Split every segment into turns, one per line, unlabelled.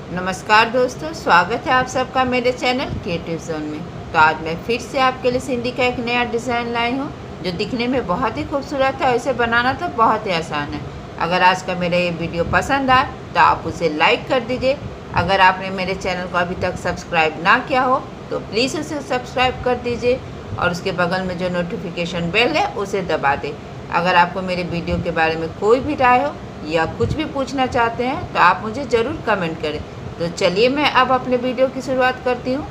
नमस्कार दोस्तों, स्वागत है आप सबका मेरे चैनल क्रिएटिव जोन में। तो आज मैं फिर से आपके लिए सिंधी का एक नया डिज़ाइन लाई हूँ जो दिखने में बहुत ही खूबसूरत है और इसे बनाना तो बहुत ही आसान है। अगर आज का मेरा ये वीडियो पसंद आए तो आप उसे लाइक कर दीजिए। अगर आपने मेरे चैनल को अभी तक सब्सक्राइब ना किया हो तो प्लीज़ उसे सब्सक्राइब कर दीजिए और उसके बगल में जो नोटिफिकेशन बेल है उसे दबा दें। अगर आपको मेरे वीडियो के बारे में कोई भी राय हो या कुछ भी पूछना चाहते हैं तो आप मुझे ज़रूर कमेंट करें। तो चलिए मैं अब अपने वीडियो की शुरुआत करती हूँ।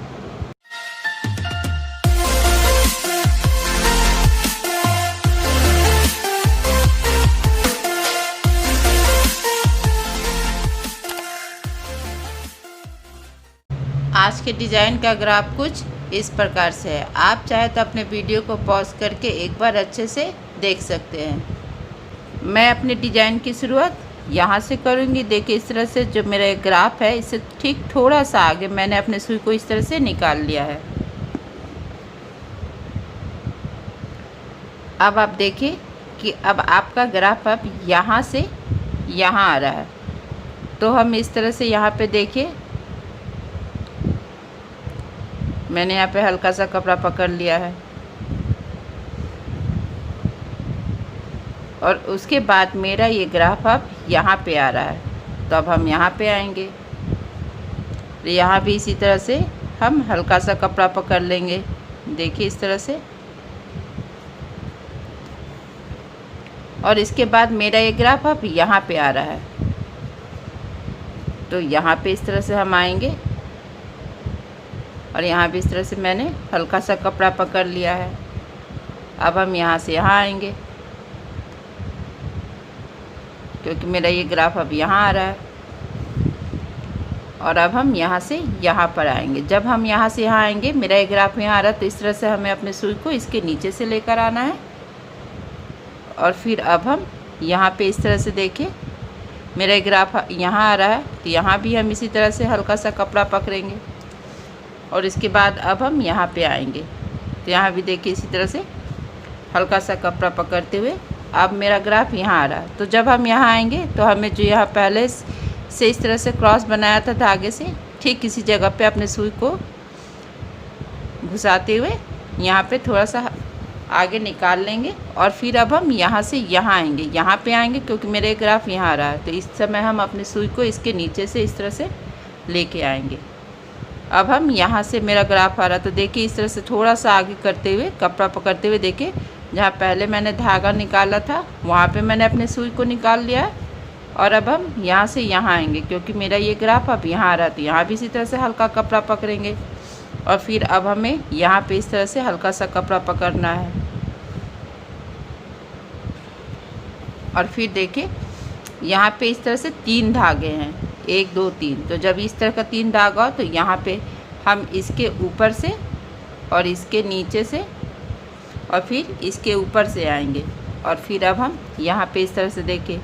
आज के डिज़ाइन का ग्राफ कुछ इस प्रकार से है। आप चाहे तो अपने वीडियो को पॉज करके एक बार अच्छे से देख सकते हैं। मैं अपने डिज़ाइन की शुरुआत यहाँ से करूँगी। देखिए इस तरह से जो मेरा एक ग्राफ है इससे ठीक थोड़ा सा आगे मैंने अपने सुई को इस तरह से निकाल लिया है। अब आप देखिए कि अब आपका ग्राफ अब यहाँ से यहाँ आ रहा है। तो हम इस तरह से यहाँ पे देखिए मैंने यहाँ पे हल्का सा कपड़ा पकड़ लिया है और उसके बाद मेरा ये ग्राफ अब यहाँ पे आ रहा है। तो अब हम यहाँ पे आएंगे, तो यहाँ भी इसी तरह से हम हल्का सा कपड़ा पकड़ लेंगे। देखिए इस तरह से, और इसके बाद मेरा ये ग्राफ अब यहाँ पे आ रहा है। तो यहाँ पे इस तरह से हम आएंगे और यहाँ भी इस तरह से मैंने हल्का सा कपड़ा पकड़ लिया है। अब हम यहाँ से यहाँ आएंगे क्योंकि मेरा ये ग्राफ अब यहाँ आ रहा है। और अब हम यहाँ से यहाँ पर आएंगे। जब हम यहाँ से यहाँ आएंगे, मेरा ये ग्राफ यहाँ आ रहा है, तो इस तरह से हमें अपने सुई को इसके नीचे से लेकर आना है। और फिर अब हम यहाँ पे इस तरह से देखिए मेरा ग्राफ यहाँ आ रहा है, तो यहाँ भी हम इसी तरह से हल्का सा कपड़ा पकड़ेंगे। और इसके बाद अब हम यहाँ पे आएंगे, तो यहाँ भी देखिए इसी तरह से हल्का सा कपड़ा पकड़ते हुए अब मेरा ग्राफ यहाँ आ रहा है। तो जब हम यहाँ आएंगे तो हमें जो यहाँ पहले से इस तरह से क्रॉस बनाया था आगे से, ठीक किसी जगह पे अपने सुई को घुसाते हुए यहाँ पे थोड़ा सा आगे निकाल लेंगे। और फिर अब हम यहाँ से यहाँ आएंगे, यहाँ पे आएंगे क्योंकि मेरे ग्राफ यहाँ आ रहा है। तो इस समय हम अपने सुई को इसके नीचे से इस तरह से लेके आएंगे। अब हम यहाँ से मेरा ग्राफ आ रहा है, तो देखिए इस तरह से थोड़ा सा आगे करते हुए कपड़ा पकड़ते हुए देखिए जहाँ पहले मैंने धागा निकाला था वहाँ पे मैंने अपने सुई को निकाल लिया। और अब हम यहाँ से यहाँ आएंगे क्योंकि मेरा ये ग्राफ अब यहाँ आ रहा था। यहाँ भी इसी तरह से हल्का कपड़ा पकड़ेंगे और फिर अब हमें यहाँ पे इस तरह से हल्का सा कपड़ा पकड़ना है। और फिर देखिए यहाँ पे इस तरह से 3 धागे हैं, 1 2 3। तो जब इस तरह का 3 धागा हो तो यहाँ पे हम इसके ऊपर से और इसके नीचे से और फिर इसके ऊपर से आएंगे। और फिर अब हम यहाँ पे इस तरह से देखिए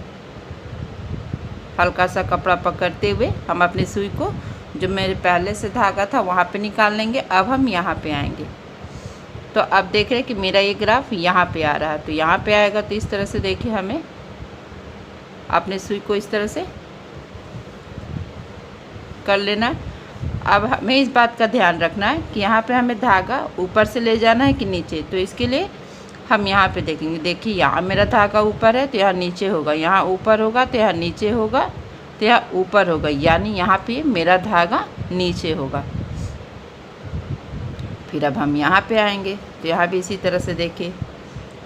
हल्का सा कपड़ा पकड़ते हुए हम अपनी सुई को जो मेरे पहले से धागा था वहाँ पे निकाल लेंगे। अब हम यहाँ पे आएंगे, तो अब देख रहे हैं कि मेरा ये ग्राफ यहाँ पे आ रहा है। तो यहाँ पे आएगा तो इस तरह से देखिए हमें अपने सुई को इस तरह से कर लेना है। अब हमें इस बात का ध्यान रखना है कि यहाँ पे हमें धागा ऊपर से ले जाना है कि नीचे। तो इसके लिए हम यहाँ पे देखेंगे। देखिए यहाँ मेरा धागा ऊपर है तो यहाँ नीचे होगा, यहाँ ऊपर होगा तो यहाँ नीचे होगा, तो यहाँ ऊपर होगा, यानी यहाँ पे मेरा धागा नीचे होगा। फिर अब हम यहाँ पे आएंगे तो यहाँ भी इसी तरह से देखिए,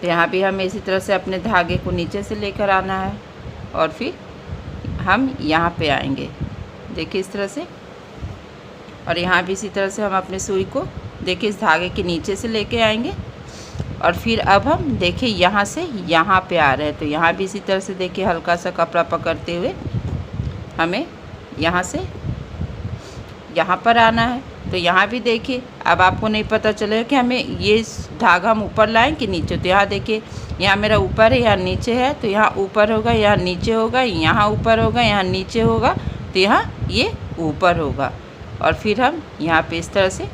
तो यहाँ भी हमें इसी तरह से अपने धागे को नीचे से लेकर आना है। और फिर हम यहाँ पे आएंगे, देखिए इस तरह से। और यहाँ भी इसी तरह से हम अपने सुई को देखिए इस धागे के नीचे से लेके आएंगे। और फिर अब हम देखिए यहाँ से यहाँ पे आ रहे हैं, तो यहाँ भी इसी तरह से देखिए हल्का सा कपड़ा पकड़ते हुए हमें यहाँ से यहाँ पर आना है। तो यहाँ भी देखिए अब आपको नहीं पता चलेगा कि हमें ये धागा हम ऊपर लाएं कि नीचे। तो यहाँ देखिए यहाँ मेरा ऊपर है, यहाँ नीचे है, तो यहाँ ऊपर होगा, यहाँ नीचे होगा, यहाँ ऊपर होगा, यहाँ नीचे होगा, तो यहाँ ये ऊपर होगा। और फिर हम यहाँ पे इस तरह से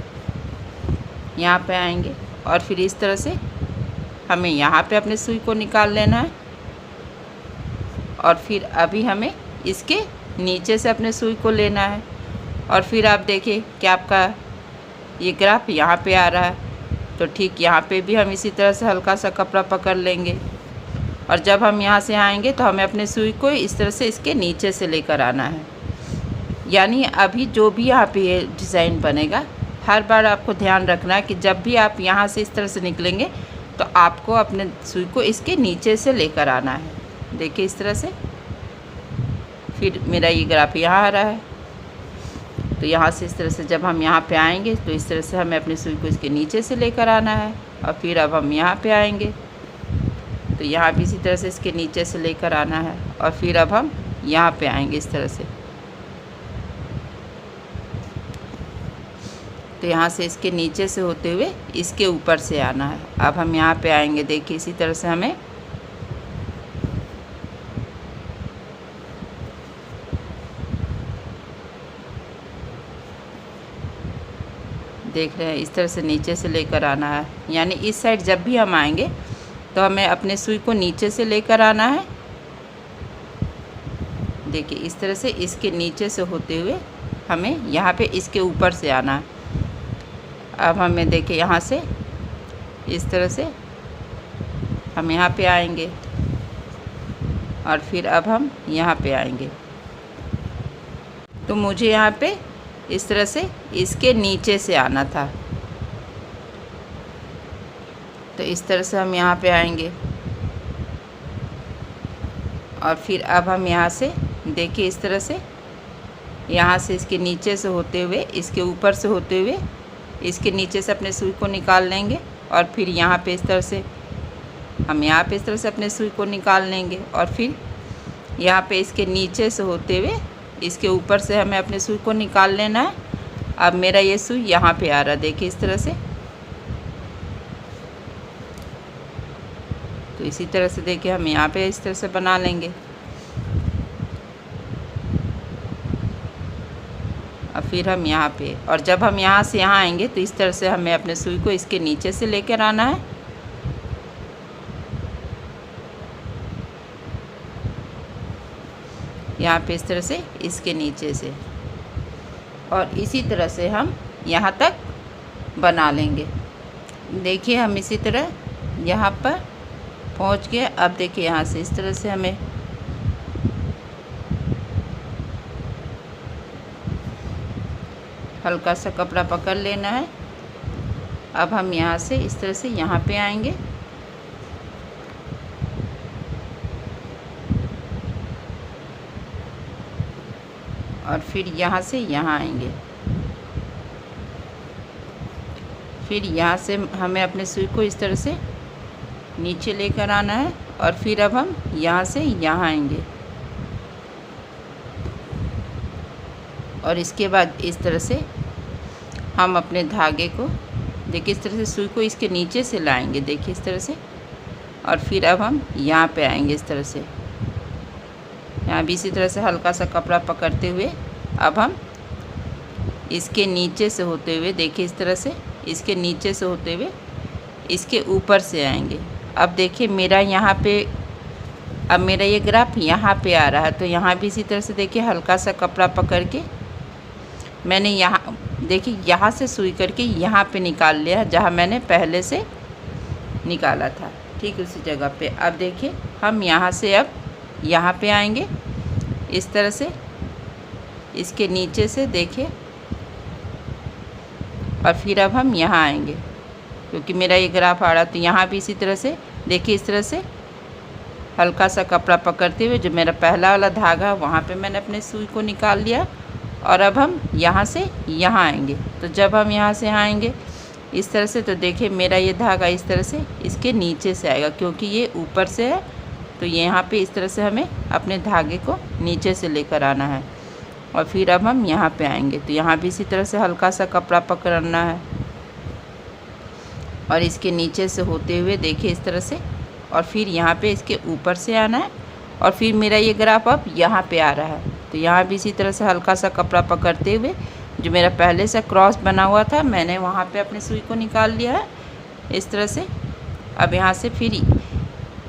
यहाँ पे आएंगे और फिर इस तरह से हमें यहाँ पे अपने सुई को निकाल लेना है। और फिर अभी हमें इसके नीचे से अपने सुई को लेना है। और फिर आप देखिए कि आपका ये ग्राफ यहाँ पे आ रहा है। तो ठीक यहाँ पे भी हम इसी तरह से हल्का सा कपड़ा पकड़ लेंगे, और जब हम यहाँ से आएंगे तो हमें अपने सुई को इस तरह से इसके नीचे से लेकर आना है। यानी अभी जो भी यहाँ पे ये डिज़ाइन बनेगा, हर बार आपको ध्यान रखना है कि जब भी आप यहाँ से इस तरह से निकलेंगे तो आपको अपने सुई को इसके नीचे से लेकर आना है। देखिए इस तरह से। फिर मेरा ये ग्राफ यहाँ आ रहा है, तो यहाँ से इस तरह से जब हम यहाँ पे आएंगे तो इस तरह से हमें अपनी सुई को इसके नीचे से लेकर आना है। और फिर अब हम यहाँ पे आएंगे तो यहाँ भी इसी तरह से इसके नीचे से लेकर आना है, और फिर अब हम यहाँ पे आएंगे इस तरह से। तो यहाँ से इसके नीचे से होते हुए इसके ऊपर से आना है। अब हम यहाँ पे आएंगे, देखिए इसी तरह से हमें देख रहे हैं इस तरह से नीचे से लेकर आना है। यानी इस साइड जब भी हम आएंगे तो हमें अपने सुई को नीचे से लेकर आना है। देखिए इस तरह से इसके नीचे से होते हुए हमें यहाँ पे इसके ऊपर से आना है। अब हमें देखिए यहाँ से इस तरह से हम यहाँ पे आएंगे, और फिर अब हम यहाँ पे आएंगे। तो मुझे यहाँ पे इस तरह से इसके नीचे से आना था। तो इस तरह से हम यहाँ पे आएंगे, और फिर अब हम यहाँ से देखिए इस तरह से यहाँ से इसके नीचे से होते हुए इसके ऊपर से होते हुए इसके नीचे से अपने सुई को निकाल लेंगे, और फिर यहाँ पे इस तरह से हम यहाँ पे इस तरह से अपने सुई को निकाल लेंगे, और फिर यहाँ पे इसके नीचे से होते हुए इसके ऊपर से हमें अपने सुई को निकाल लेना है। अब मेरा ये सुई यहाँ पे आ रहा है, देखिए इस तरह से। तो इसी तरह से देखिए हम यहाँ पे इस तरह से बना लेंगे। और फिर हम यहाँ पे, और जब हम यहाँ से यहाँ आएंगे तो इस तरह से हमें अपने सुई को इसके नीचे से लेकर आना है। यहाँ पे इस तरह से इसके नीचे से, और इसी तरह से हम यहाँ तक बना लेंगे। देखिए हम इसी तरह यहाँ पर पहुँच गए। अब देखिए यहाँ से इस तरह से हमें हल्का सा कपड़ा पकड़ लेना है। अब हम यहाँ से इस तरह से यहाँ पे आएंगे, और फिर यहाँ से यहाँ आएंगे। फिर यहाँ से हमें अपने सुई को इस तरह से नीचे लेकर आना है, और फिर अब हम यहाँ से यहाँ आएंगे, और इसके बाद इस तरह से हम अपने धागे को देखिए इस तरह से सुई को इसके नीचे से लाएंगे, देखिए इस तरह से। और फिर अब हम यहाँ पे आएंगे इस तरह से। यहाँ भी इसी तरह से हल्का सा कपड़ा पकड़ते हुए अब हम इसके नीचे से होते हुए देखिए इस तरह से इसके नीचे से होते हुए इसके ऊपर से आएंगे। अब देखिए मेरा यहाँ पे, अब मेरा ये ग्राफ यहाँ पे आ रहा है, तो यहाँ भी इसी तरह से देखिए हल्का सा कपड़ा पकड़ के मैंने यहाँ देखिए यहाँ से सुई करके यहाँ पे निकाल लिया जहाँ मैंने पहले से निकाला था, ठीक उसी जगह पे। अब देखिए हम यहाँ से अब यहाँ पे आएंगे इस तरह से इसके नीचे से देखिए, और फिर अब हम यहाँ आएंगे क्योंकि मेरा ये ग्राफ आ रहा, तो यहाँ भी इसी तरह से देखिए इस तरह से हल्का सा कपड़ा पकड़ते हुए जो मेरा पहला वाला धागा वहाँ पे मैंने अपने सुई को निकाल लिया, और अब हम यहाँ से यहाँ आएंगे। तो जब हम यहाँ से आएंगे इस तरह से, तो देखिए मेरा ये धागा इस तरह से इसके नीचे से आएगा क्योंकि ये ऊपर से है, तो यहाँ पे इस तरह से हमें अपने धागे को नीचे से लेकर आना है। और फिर अब हम यहाँ पे आएंगे, तो यहाँ भी इसी तरह से हल्का सा कपड़ा पकड़ना है, और इसके नीचे से होते हुए देखिए इस तरह से, और फिर यहाँ पे इसके ऊपर से आना है। और फिर मेरा ये ग्राफ अब यहाँ पे आ रहा है, तो यहाँ भी इसी तरह से हल्का सा कपड़ा पकड़ते हुए जो मेरा पहले से क्रॉस बना हुआ था मैंने वहाँ पे अपनी सुई को निकाल लिया है इस तरह से। अब यहाँ से फिर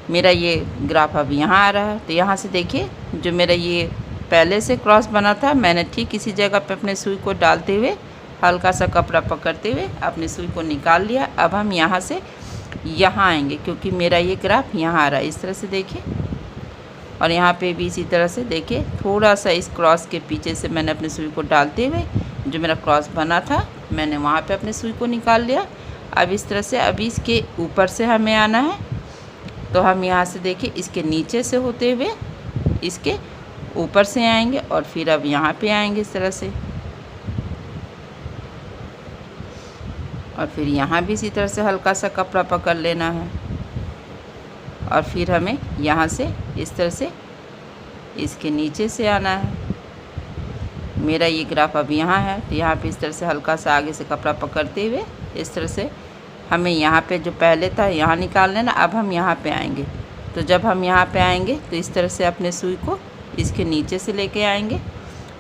मेरा ये ग्राफ अब यहाँ आ रहा है, तो यहाँ से देखिए जो मेरा ये पहले से क्रॉस बना था, मैंने ठीक इसी जगह पे अपने सुई को डालते हुए हल्का सा कपड़ा पकड़ते हुए अपनी सुई को निकाल लिया। अब हम यहाँ से यहाँ आएंगे, क्योंकि मेरा ये ग्राफ यहाँ आ रहा है, इस तरह से देखिए। और यहाँ पे भी इसी तरह से देखिए, थोड़ा सा इस क्रॉस के पीछे से मैंने अपनी सुई को डालते हुए जो मेरा क्रॉस बना था मैंने वहाँ पे अपनी सुई को निकाल लिया। अब इस तरह से अभी इसके ऊपर से हमें आना है, तो हम यहाँ से देखिए इसके नीचे से होते हुए इसके ऊपर से आएंगे और फिर अब यहाँ पे आएंगे इस तरह से, और फिर यहाँ भी इसी तरह से हल्का सा कपड़ा पकड़ लेना है। और फिर हमें यहाँ से इस तरह से इसके नीचे से आना है। मेरा ये ग्राफ अब यहाँ है, तो यहाँ पे इस तरह से हल्का सा आगे से कपड़ा पकड़ते हुए इस तरह से हमें यहाँ पे जो पहले था यहाँ निकाल लेना। अब हम यहाँ पे आएंगे, तो जब हम यहाँ पे आएंगे तो इस तरह से अपने सुई को इसके नीचे से लेके आएंगे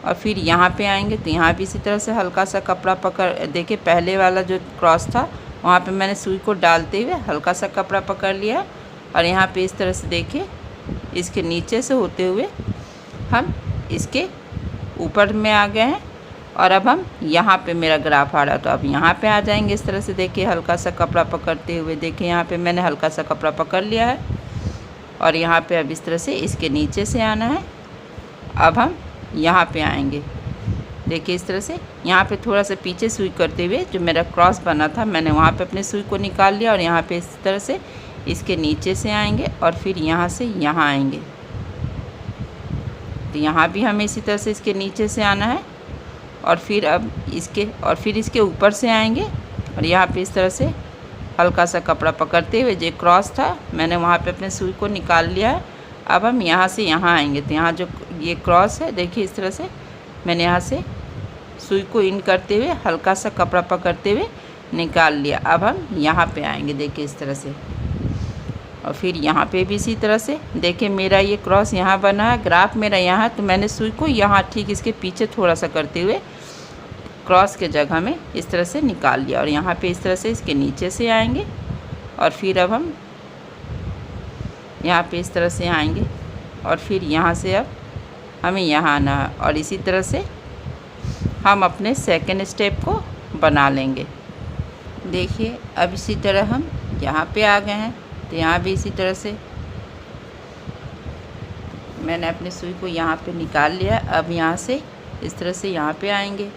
और फिर यहाँ पे आएंगे, तो यहाँ भी इसी तरह से हल्का सा कपड़ा पकड़, देखिए पहले वाला जो क्रॉस था वहाँ पे मैंने सुई को डालते हुए हल्का सा कपड़ा पकड़ लिया और यहाँ पे इस तरह से देखिए इसके नीचे से होते हुए हम इसके ऊपर में आ गए हैं। और अब हम यहाँ पे मेरा ग्राफ आ रहा, तो अब यहाँ पे आ जाएंगे इस तरह से देखिए हल्का सा कपड़ा पकड़ते हुए। देखिए यहाँ पे मैंने हल्का सा कपड़ा पकड़ लिया है और यहाँ पे अब इस तरह से इसके नीचे से आना है। अब हम यहाँ पे आएंगे, देखिए इस तरह से यहाँ पे थोड़ा सा पीछे सुई करते हुए जो मेरा क्रॉस बना था मैंने वहाँ पे अपने सुई को निकाल लिया और यहाँ पे इस तरह से इसके नीचे से आएंगे और फिर यहाँ से यहाँ आएंगे। तो यहाँ भी हमें इसी तरह से इसके नीचे से आना है और फिर अब इसके ऊपर से आएंगे और यहाँ पे इस तरह से हल्का सा कपड़ा पकड़ते हुए जो क्रॉस था मैंने वहाँ पे अपने सुई को निकाल लिया है। अब हम यहाँ से यहाँ आएंगे, तो यहाँ जो ये क्रॉस है देखिए इस तरह से मैंने यहाँ से सुई को इन करते हुए हल्का सा कपड़ा पकड़ते हुए निकाल लिया। अब हम यहाँ पे आएंगे, देखिए इस तरह से, और फिर यहाँ पे भी इसी तरह से देखिए मेरा ये क्रॉस यहाँ बना है, ग्राफ मेरा यहाँ है, तो मैंने सुई को यहाँ ठीक इसके पीछे थोड़ा सा करते हुए क्रॉस के जगह में इस तरह से निकाल लिया और यहाँ पे इस तरह से इसके नीचे से आएंगे और फिर अब हम यहाँ पे इस तरह से आएंगे और फिर यहाँ से अब हमें यहाँ आना है और इसी तरह से हम अपने सेकंड स्टेप को बना लेंगे। देखिए अब इसी तरह हम यहाँ पे आ गए हैं, तो यहाँ भी इसी तरह से मैंने अपनी सुई को यहाँ पे निकाल लिया। अब यहाँ से इस तरह से यहाँ पे आएंगे,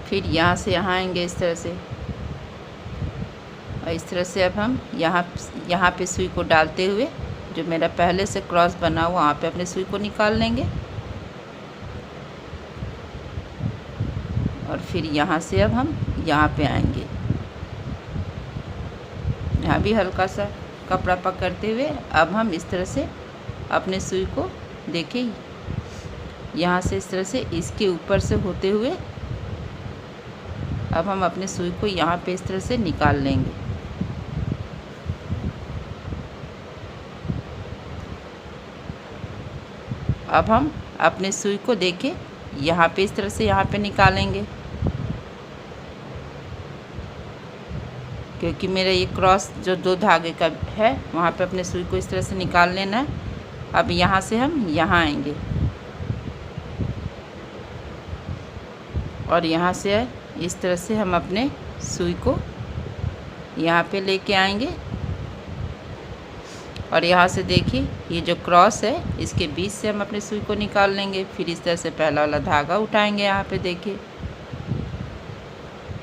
फिर यहाँ से यहाँ आएंगे इस तरह से, और इस तरह से अब हम यहाँ पे सुई को डालते हुए जो मेरा पहले से क्रॉस बना हुआ वहाँ पे अपनी सुई को निकाल लेंगे और फिर यहाँ से अब हम यहाँ पे आएंगे। यहाँ भी हल्का सा कपड़ा पकड़ते हुए अब हम इस तरह से अपने सुई को देखिए यहाँ से इस तरह से इसके ऊपर से होते हुए अब हम अपने सुई को यहाँ पे इस तरह से निकाल लेंगे। अब हम अपने सुई को देखिए यहाँ पे इस तरह से यहाँ पे निकालेंगे, क्योंकि मेरा ये क्रॉस जो 2 धागे का है वहाँ पे अपने सुई को इस तरह से निकाल लेना है। अब यहाँ से हम यहाँ आएंगे और यहाँ से इस तरह से हम अपने सुई को यहाँ पे लेके आएंगे और यहाँ से देखिए ये जो क्रॉस है इसके बीच से हम अपने सुई को निकाल लेंगे। फिर इस तरह से पहला वाला धागा उठाएंगे यहाँ पे देखिए,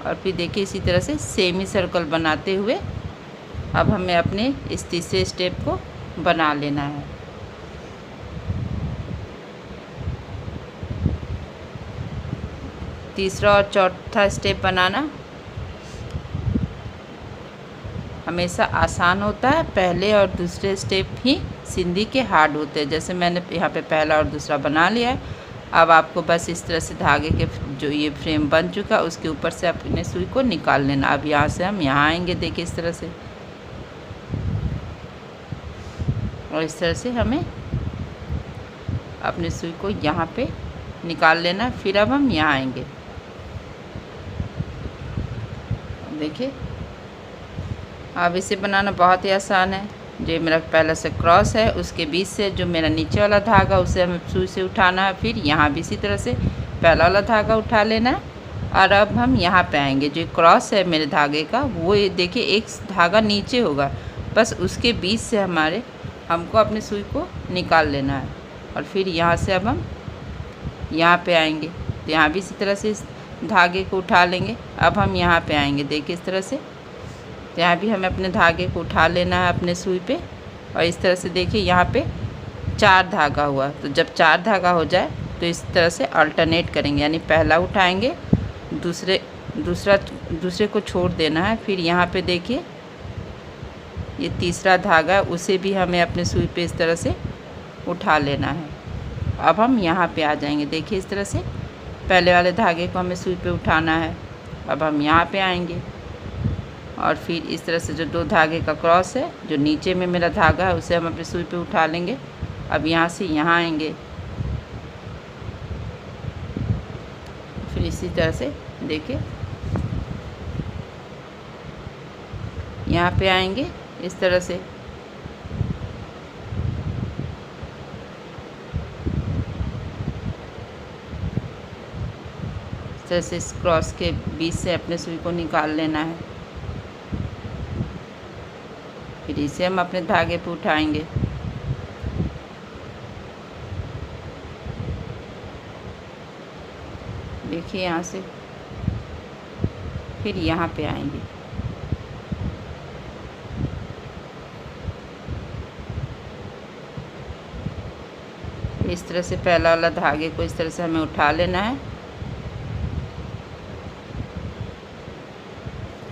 और फिर देखिए इसी तरह से सेमी सर्कल बनाते हुए अब हमें अपने इस तीसरे स्टेप को बना लेना है। तीसरा और चौथा स्टेप बनाना हमेशा आसान होता है, पहले और दूसरे स्टेप ही सिंधी के हार्ड होते हैं। जैसे मैंने यहाँ पे पहला और दूसरा बना लिया है, अब आपको बस इस तरह से धागे के जो ये फ्रेम बन चुका उसके ऊपर से अपने सुई को निकाल लेना। अब यहाँ से हम यहाँ आएंगे, देखिए इस तरह से, और इस तरह से हमें अपने सुई को यहाँ पे निकाल लेना। फिर अब हम यहाँ आएंगे, देखिए अब इसे बनाना बहुत ही आसान है। जो मेरा पहला से क्रॉस है उसके बीच से जो मेरा नीचे वाला धागा उसे हमें सुई से उठाना है। फिर यहाँ भी इसी तरह से पहला वाला धागा उठा लेना है। और अब हम यहाँ पे आएंगे, जो क्रॉस है मेरे धागे का वो ये देखिए एक धागा नीचे होगा, बस उसके बीच से हमको अपने सुई को निकाल लेना है। और फिर यहाँ से अब हम यहाँ पे आएंगे, तो यहाँ भी इसी तरह से इस धागे को उठा लेंगे। अब हम यहाँ पे आएंगे, देखिए इस तरह से, तो यहाँ भी हमें अपने धागे को उठा लेना है अपने सुई पे। और इस तरह से देखिए यहाँ पे 4 धागा हुआ, तो जब 4 धागा हो जाए तो इस तरह से अल्टरनेट करेंगे, यानी पहला उठाएंगे, दूसरे को छोड़ देना है। फिर यहाँ पे देखिए ये तीसरा धागा है, उसे भी हमें अपने सुई पे इस तरह से उठा लेना है। अब हम यहाँ पे आ जाएंगे, देखिए इस तरह से पहले वाले धागे को हमें सुई पे उठाना है। अब हम यहाँ पे आएंगे और फिर इस तरह से जो 2 धागे का क्रॉस है, जो नीचे में मेरा धागा है, उसे हम अपनी सुई पे उठा लेंगे। अब यहाँ से यहाँ आएंगे, फिर इसी तरह से देखिए यहाँ पे आएंगे इस तरह से। इस तरह से इस क्रॉस के बीच से अपने सुई को निकाल लेना है। फिर इसे हम अपने धागे पे उठाएंगे। देखिए यहाँ से फिर यहाँ पे आएंगे, इस तरह से पहला वाला धागे को इस तरह से हमें उठा लेना है।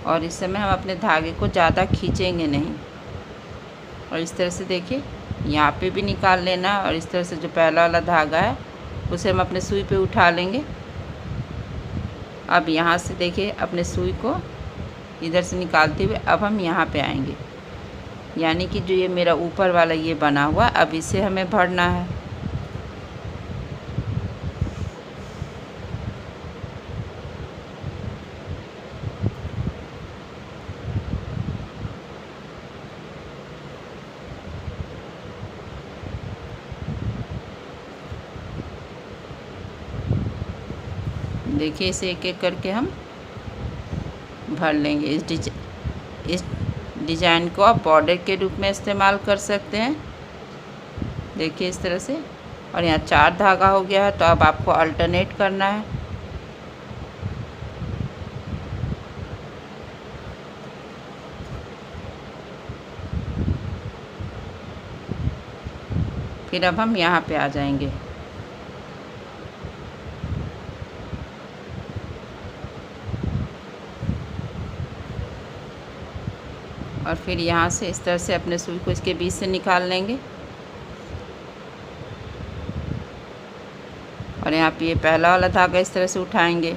और इस समय हम अपने धागे को ज़्यादा खींचेंगे नहीं। और इस तरह से देखिए यहाँ पे भी निकाल लेना। और इस तरह से जो पहला वाला धागा है उसे हम अपने सुई पे उठा लेंगे। अब यहाँ से देखिए अपने सुई को इधर से निकालते हुए अब हम यहाँ पे आएंगे, यानी कि जो ये मेरा ऊपर वाला ये बना हुआ, अब इसे हमें भरना है। देखिए इसे एक एक करके हम भर लेंगे। इस डिज़ाइन को आप बॉर्डर के रूप में इस्तेमाल कर सकते हैं, देखिए इस तरह से। और यहाँ 4 धागा हो गया है, तो अब आपको अल्टरनेट करना है। फिर अब हम यहाँ पे आ जाएंगे, और फिर यहाँ से इस तरह से अपने सुई को इसके बीच से निकाल लेंगे। और यहाँ पे ये पहला वाला धागा इस तरह से उठाएंगे।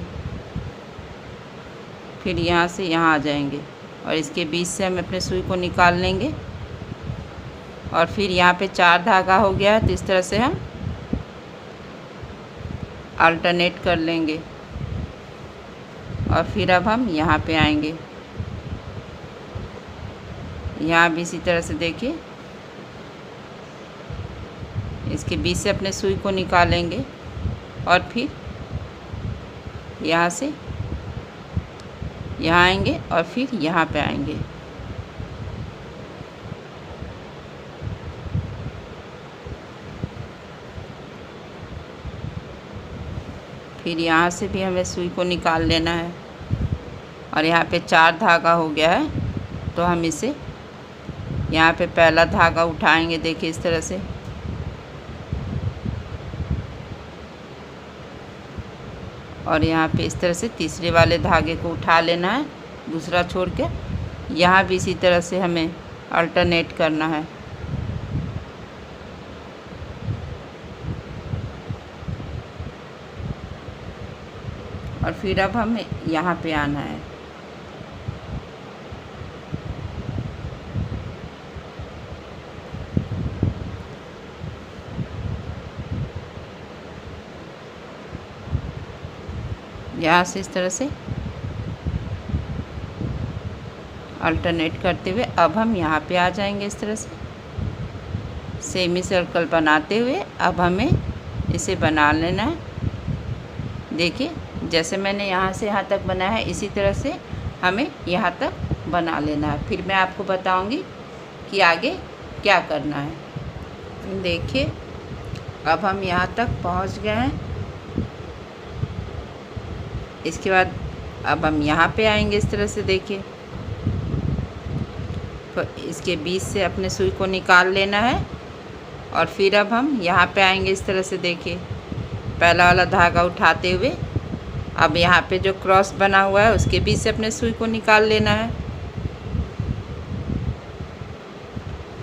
फिर यहाँ से यहाँ आ जाएंगे और इसके बीच से हम अपने सुई को निकाल लेंगे। और फिर यहाँ पे 4 धागा हो गया, तो इस तरह से हम अल्टरनेट कर लेंगे। और फिर अब हम यहाँ पे आएंगे, यहाँ भी इसी तरह से देखिए इसके बीच से अपने सुई को निकालेंगे। और फिर यहाँ से यहाँ आएंगे और फिर यहाँ पे आएंगे। फिर यहाँ से भी हमें सुई को निकाल लेना है। और यहाँ पे 4 धागा हो गया है, तो हम इसे यहाँ पे पहला धागा उठाएंगे, देखिए इस तरह से। और यहाँ पे इस तरह से तीसरे वाले धागे को उठा लेना है, दूसरा छोड़ के। यहाँ भी इसी तरह से हमें अल्टरनेट करना है। और फिर अब हमें यहाँ पे आना है। यहाँ से इस तरह से अल्टरनेट करते हुए अब हम यहाँ पे आ जाएंगे इस तरह से। सेमी सर्कल बनाते हुए अब हमें इसे बना लेना है। देखिए जैसे मैंने यहाँ से यहाँ तक बनाया है, इसी तरह से हमें यहाँ तक बना लेना है। फिर मैं आपको बताऊँगी कि आगे क्या करना है। देखिए अब हम यहाँ तक पहुँच गए हैं। इसके बाद अब हम यहाँ पे आएंगे इस तरह से। देखिए तो इसके बीच से अपने सुई को निकाल लेना है और फिर अब हम यहाँ पे आएंगे इस तरह से। देखिए पहला वाला धागा उठाते हुए अब यहाँ पे जो क्रॉस बना हुआ है उसके बीच से अपने सुई को निकाल लेना है।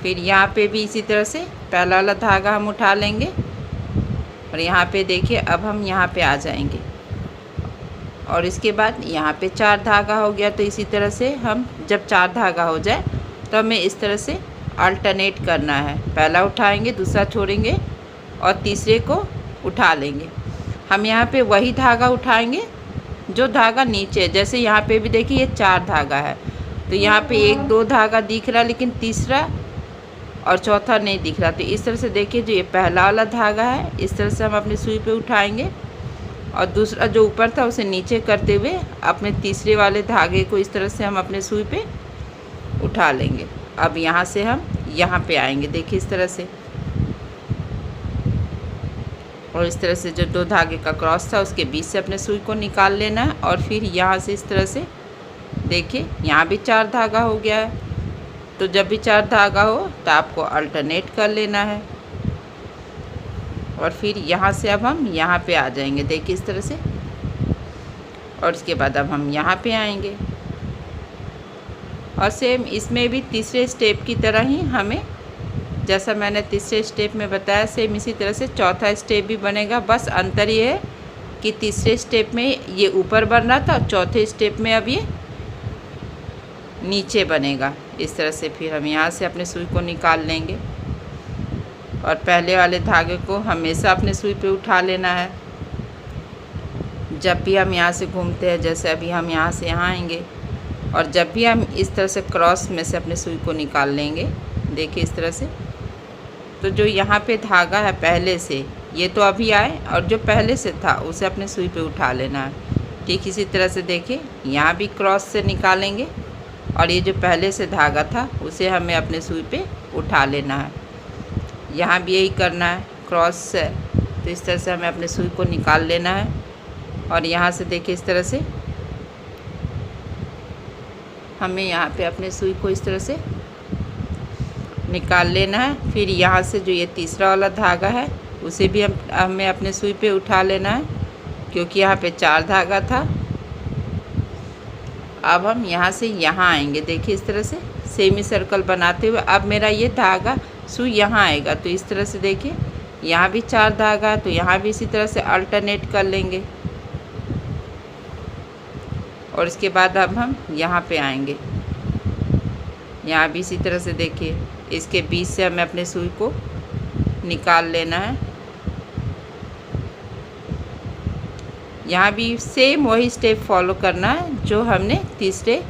फिर यहाँ पे भी इसी तरह से पहला वाला धागा हम उठा लेंगे और यहाँ पे देखिए अब हम यहाँ पे आ जाएंगे और इसके बाद यहाँ पे 4 धागा हो गया। तो इसी तरह से हम जब 4 धागा हो जाए तो हमें इस तरह से अल्टरनेट करना है। पहला उठाएंगे, दूसरा छोड़ेंगे और तीसरे को उठा लेंगे। हम यहाँ पे वही धागा उठाएंगे जो धागा नीचे है। जैसे यहाँ पे भी देखिए ये 4 धागा है, तो यहाँ पे 1-2 धागा दिख रहा है लेकिन तीसरा और चौथा नहीं दिख रहा। तो इस तरह से देखिए जो ये पहला वाला धागा है इस तरह से हम अपनी सुई पे उठाएंगे और दूसरा जो ऊपर था उसे नीचे करते हुए अपने तीसरे वाले धागे को इस तरह से हम अपने सुई पे उठा लेंगे। अब यहाँ से हम यहाँ पे आएंगे। देखिए इस तरह से, और इस तरह से जो 2 धागे का क्रॉस था उसके बीच से अपने सुई को निकाल लेना है और फिर यहाँ से इस तरह से देखिए यहाँ भी 4 धागा हो गया है। तो जब भी 4 धागा हो तो आपको अल्टरनेट कर लेना है और फिर यहाँ से अब हम यहाँ पे आ जाएंगे। देखिए इस तरह से, और इसके बाद अब हम यहाँ पे आएंगे और सेम इसमें भी तीसरे स्टेप की तरह ही हमें, जैसा मैंने तीसरे स्टेप में बताया, सेम इसी तरह से चौथा स्टेप भी बनेगा। बस अंतर ये है कि तीसरे स्टेप में ये ऊपर बन रहा था और चौथे स्टेप में अब ये नीचे बनेगा। इस तरह से फिर हम यहाँ से अपने सुई को निकाल लेंगे और पहले वाले धागे को हमेशा अपने सुई पे उठा लेना है। जब भी हम यहाँ से घूमते हैं, जैसे अभी हम यहाँ से यहाँ आएंगे और जब भी हम इस तरह से क्रॉस में से अपने सुई को निकाल लेंगे, देखिए इस तरह से, तो जो यहाँ पे धागा है पहले से, ये तो अभी आए और जो पहले से था उसे अपने सुई पे उठा लेना है। ठीक इसी तरह से देखिए यहाँ भी क्रॉस से निकालेंगे और ये जो पहले से धागा था उसे हमें अपने सुई पे उठा लेना है। यहाँ भी यही करना है क्रॉस से। तो इस तरह से हमें अपने सुई को निकाल लेना है और यहाँ से देखिए इस तरह से हमें यहाँ पे अपने सुई को इस तरह से निकाल लेना है। फिर यहाँ से जो ये तीसरा वाला धागा है उसे भी हमें अपने सुई पे उठा लेना है, क्योंकि यहाँ पे 4 धागा था। अब हम यहाँ से यहाँ आएंगे। देखिए इस तरह से सेमी सर्कल बनाते हुए अब मेरा ये धागा सुई यहाँ आएगा। तो इस तरह से देखिए यहाँ भी 4 धागा है, तो यहाँ भी इसी तरह से अल्टरनेट कर लेंगे और इसके बाद अब हम यहाँ पे आएंगे। यहाँ भी इसी तरह से देखिए इसके बीच से हमें अपने सुई को निकाल लेना है। यहाँ भी सेम वही स्टेप फॉलो करना है जो हमने तीसरे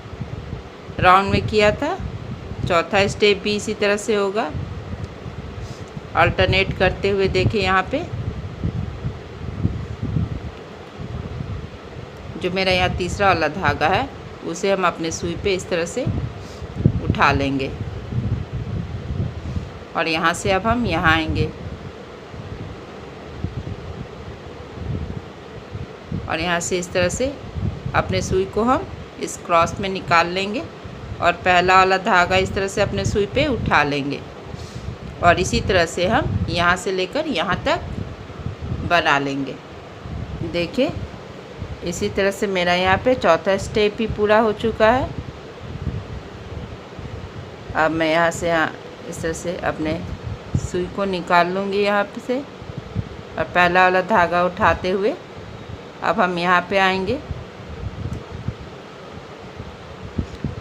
राउंड में किया था। चौथा स्टेप भी इसी तरह से होगा, अल्टरनेट करते हुए। देखिए यहाँ पे जो मेरा यहाँ तीसरा वाला धागा है उसे हम अपने सुई पे इस तरह से उठा लेंगे और यहाँ से अब हम यहाँ आएंगे और यहाँ से इस तरह से अपने सुई को हम इस क्रॉस में निकाल लेंगे और पहला वाला धागा इस तरह से अपने सुई पे उठा लेंगे और इसी तरह से हम यहाँ से लेकर यहाँ तक बना लेंगे। देखिए इसी तरह से मेरा यहाँ पे चौथा स्टेप भी पूरा हो चुका है। अब मैं यहाँ से इस तरह से अपने सुई को निकाल लूँगी यहाँ से और पहला वाला धागा उठाते हुए अब हम यहाँ पे आएंगे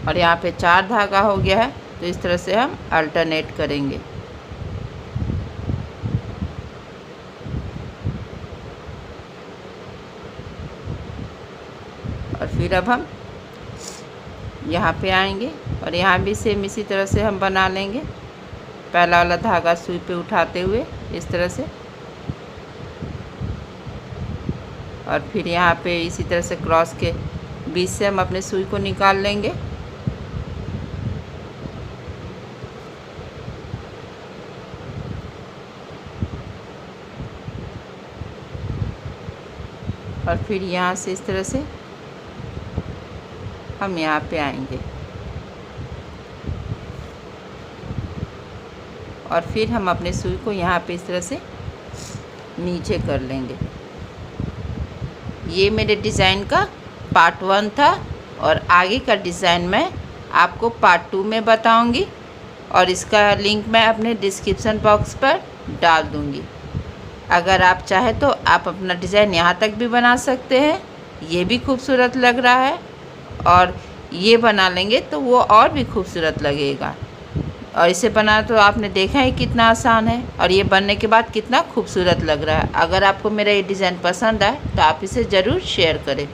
और यहाँ पे 4 धागा हो गया है। तो इस तरह से हम अल्टरनेट करेंगे और फिर अब हम यहाँ पे आएंगे और यहाँ भी सेम इसी तरह से हम बना लेंगे पहला वाला धागा सुई पे उठाते हुए इस तरह से, और फिर यहाँ पे इसी तरह से क्रॉस के बीच से हम अपने सुई को निकाल लेंगे। और फिर यहाँ से इस तरह से हम यहाँ पे आएंगे और फिर हम अपने सुई को यहाँ पे इस तरह से नीचे कर लेंगे। ये मेरे डिज़ाइन का पार्ट 1 था और आगे का डिज़ाइन मैं आपको पार्ट 2 में बताऊंगी और इसका लिंक मैं अपने डिस्क्रिप्शन बॉक्स पर डाल दूंगी। अगर आप चाहे तो आप अपना डिज़ाइन यहाँ तक भी बना सकते हैं, ये भी खूबसूरत लग रहा है, और ये बना लेंगे तो वो और भी खूबसूरत लगेगा। और इसे बनाना तो आपने देखा ही कितना आसान है, और ये बनने के बाद कितना खूबसूरत लग रहा है। अगर आपको मेरा ये डिज़ाइन पसंद आए तो आप इसे ज़रूर शेयर करें।